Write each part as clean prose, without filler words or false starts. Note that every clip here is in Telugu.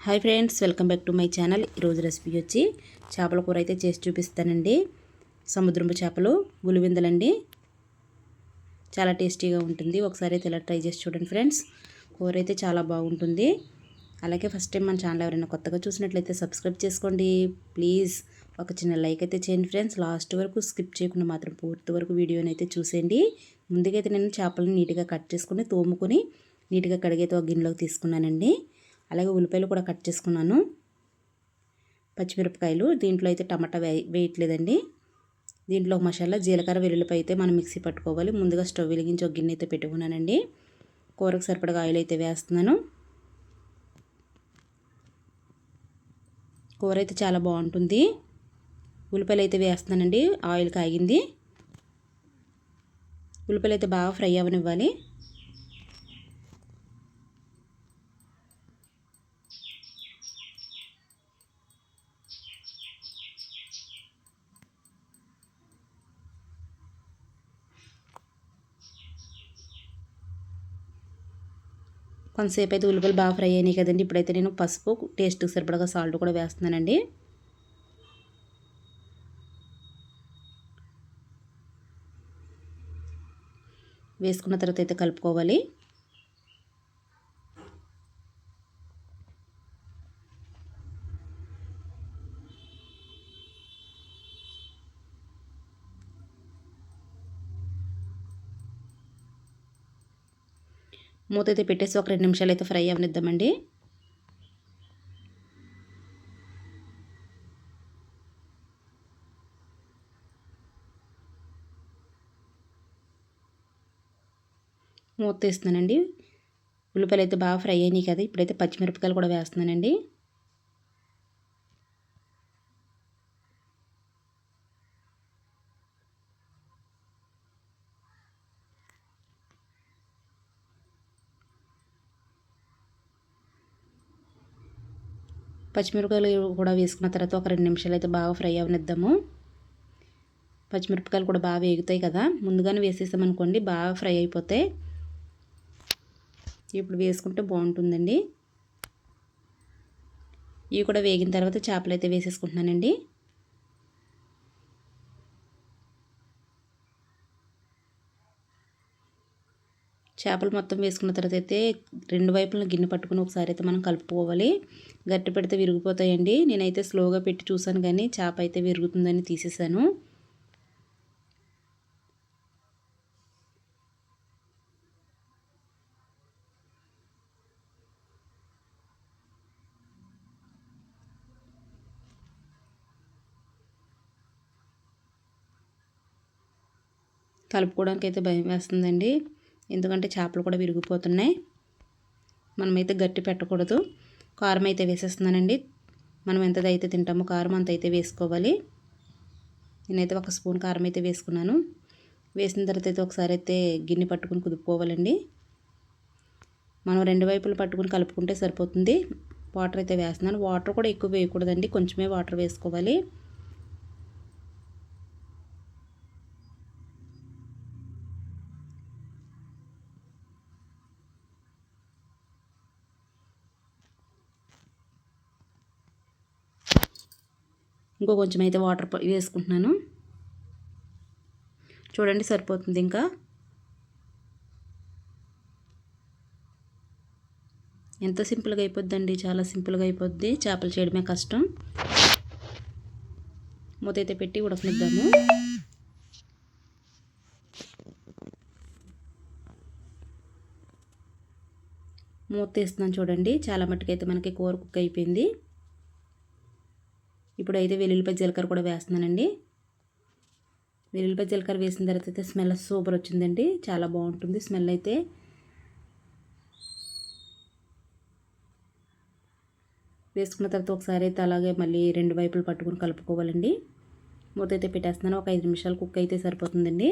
Hi friends, welcome back to my channel. ఈరోజు రెసిపీ వచ్చి చేపల కూర అయితే చేసి చూపిస్తానండి. సముద్రపు చేపలు గులివిందలండి. చాలా టేస్టీగా ఉంటుంది. ఒకసారి అయితే ఇలా ట్రై చేసి చూడండి ఫ్రెండ్స్. కూర అయితే చాలా బాగుంటుంది. అలాగే ఫస్ట్ టైం మన ఛానల్ ఎవరైనా కొత్తగా చూసినట్లయితే సబ్స్క్రైబ్ చేసుకోండి ప్లీజ్. ఒక చిన్న లైక్ అయితే చేయండి ఫ్రెండ్స్. లాస్ట్ వరకు స్కిప్ చేయకుండా మాత్రం పూర్తి వరకు వీడియోని అయితే చూసేయండి. ముందుగా అయితే నేను చేపలను నీట్గా కట్ చేసుకుని తోముకొని నీట్గా కడిగైతే ఒక గిన్నెలోకి తీసుకున్నానండి. అలాగే ఉల్లిపాయలు కూడా కట్ చేసుకున్నాను. పచ్చిమిరపకాయలు, దీంట్లో అయితే టమాటా వేయట్లేదండి. దీంట్లో మసాలా జీలకర్ర వెల్లుల్లిపాయ అయితే మనం మిక్సీ పట్టుకోవాలి. ముందుగా స్టవ్ వెలిగించి ఒక గిన్నె అయితే పెట్టుకున్నానండి. కూరకు సరిపడగా ఆయిల్ అయితే వేస్తున్నాను. కూర అయితే చాలా బాగుంటుంది. ఉల్లిపాయలు అయితే వేస్తున్నానండి. ఆయిల్ కాగింది. ఉల్లిపాయలు అయితే బాగా ఫ్రై అవ్వనివ్వాలి. కొంతసేపు అయితే ఉల్లిపాయలు బాగా ఫ్రై అయినాయి కదండి. ఇప్పుడైతే నేను పసుపు, టేస్ట్కి సరిపడగా సాల్ట్ కూడా వేస్తున్నానండి. వేసుకున్న తర్వాత అయితే కలుపుకోవాలి. మూత అయితే పెట్టేసి ఒక 2 నిమిషాలు అయితే ఫ్రై అవనిద్దామండి. మూత తీస్తున్నానండి. ఉల్లిపాయలు అయితే బాగా ఫ్రై అయినాయి కదా. ఇప్పుడైతే పచ్చిమిరపకాయలు కూడా వేస్తున్నానండి. పచ్చిమిరపకాయలు కూడా వేసుకున్న తర్వాత ఒక 2 నిమిషాలు అయితే బాగా ఫ్రై అవనిద్దాము. పచ్చిమిరపకాయలు కూడా బాగా వేగుతాయి కదా. ముందుగానే వేసేసామనుకోండి బాగా ఫ్రై అయిపోతాయి. ఇప్పుడు వేసుకుంటే బాగుంటుందండి. ఇవి కూడా వేగిన తర్వాత చేపలు అయితే వేసేసుకుంటున్నానండి. చేపలు మొత్తం వేసుకున్న తర్వాత అయితే 2 వైపులను గిన్నె పట్టుకుని ఒకసారి అయితే మనం కలుపుకోవాలి. గట్టి పెడితే విరిగిపోతాయండి. నేనైతే స్లోగా పెట్టి చూసాను కానీ చేప అయితే విరుగుతుందని తీసేసాను. కలుపుకోవడానికి అయితే భయం వేస్తుందండి. ఎందుకంటే చేపలు కూడా విరిగిపోతున్నాయి. మనమైతే గట్టి పెట్టకూడదు. కారం అయితే వేసేస్తున్నానండి. మనం ఎంతదైతే తింటామో కారం అంత అయితే వేసుకోవాలి. నేనైతే 1 స్పూన్ కారం అయితే వేసుకున్నాను. వేసిన తర్వాత అయితే ఒకసారి అయితే గిన్నె పట్టుకుని కుదుపుకోవాలండి. మనం 2 వైపులు పట్టుకుని కలుపుకుంటే సరిపోతుంది. వాటర్ అయితే వేస్తున్నాను. వాటర్ కూడా ఎక్కువ వేయకూడదండి, కొంచెమే వాటర్ వేసుకోవాలి. ఇంకో కొంచెం అయితే వాటర్ వేసుకుంటున్నాను. చూడండి సరిపోతుంది. ఇంకా ఎంత సింపుల్గా అయిపోద్దండి, చాలా సింపుల్గా అయిపోద్ది. చేపలు చేయడమే కష్టం. మూత అయితే పెట్టి ఉడకనిద్దాము. మూత తీస్తున్నాను చూడండి. చాలా మట్టుకైతే మనకి కూర కుక్ అయిపోయింది. ఇప్పుడైతే వెల్లుల్లిపాయ జీలకర్ర కూడా వేస్తున్నానండి. వెల్లుల్లిపాయ జీలకర్ర వేసిన తర్వాత అయితే స్మెల్ సూపర్ వచ్చిందండి. చాలా బాగుంటుంది స్మెల్ అయితే. వేసుకున్న తర్వాత ఒకసారి అయితే అలాగే మళ్ళీ 2 వైపులు పట్టుకుని కలుపుకోవాలండి. మూత అయితే పెట్టేస్తున్నాను. ఒక 5 నిమిషాలు కుక్ అయితే సరిపోతుందండి.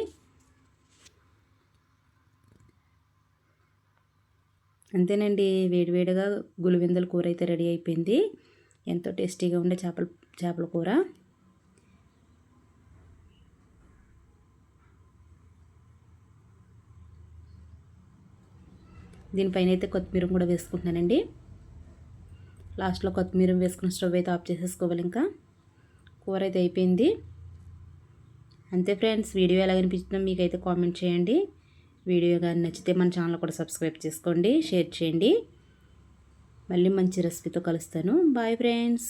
అంతేనండి, వేడివేడిగా గులివెందుల కూర అయితే రెడీ అయిపోయింది. ఎంతో టేస్టీగా ఉండే చేపల కూర. దీనిపైన అయితే కొత్తిమీర కూడా వేసుకుంటున్నానండి. లాస్ట్లో కొత్తిమీర వేసుకుని స్టవ్ అయితే ఆఫ్ చేసేసుకోవాలి. ఇంకా కూర అయితే అయిపోయింది. అంతే ఫ్రెండ్స్, వీడియో ఎలా అనిపించిందో మీకైతే కామెంట్ చేయండి. వీడియో కానీ నచ్చితే మన ఛానల్ కూడా సబ్స్క్రైబ్ చేసుకోండి, షేర్ చేయండి. మళ్ళీ మంచి రెసిపీతో కలుస్తాను. Bye friends.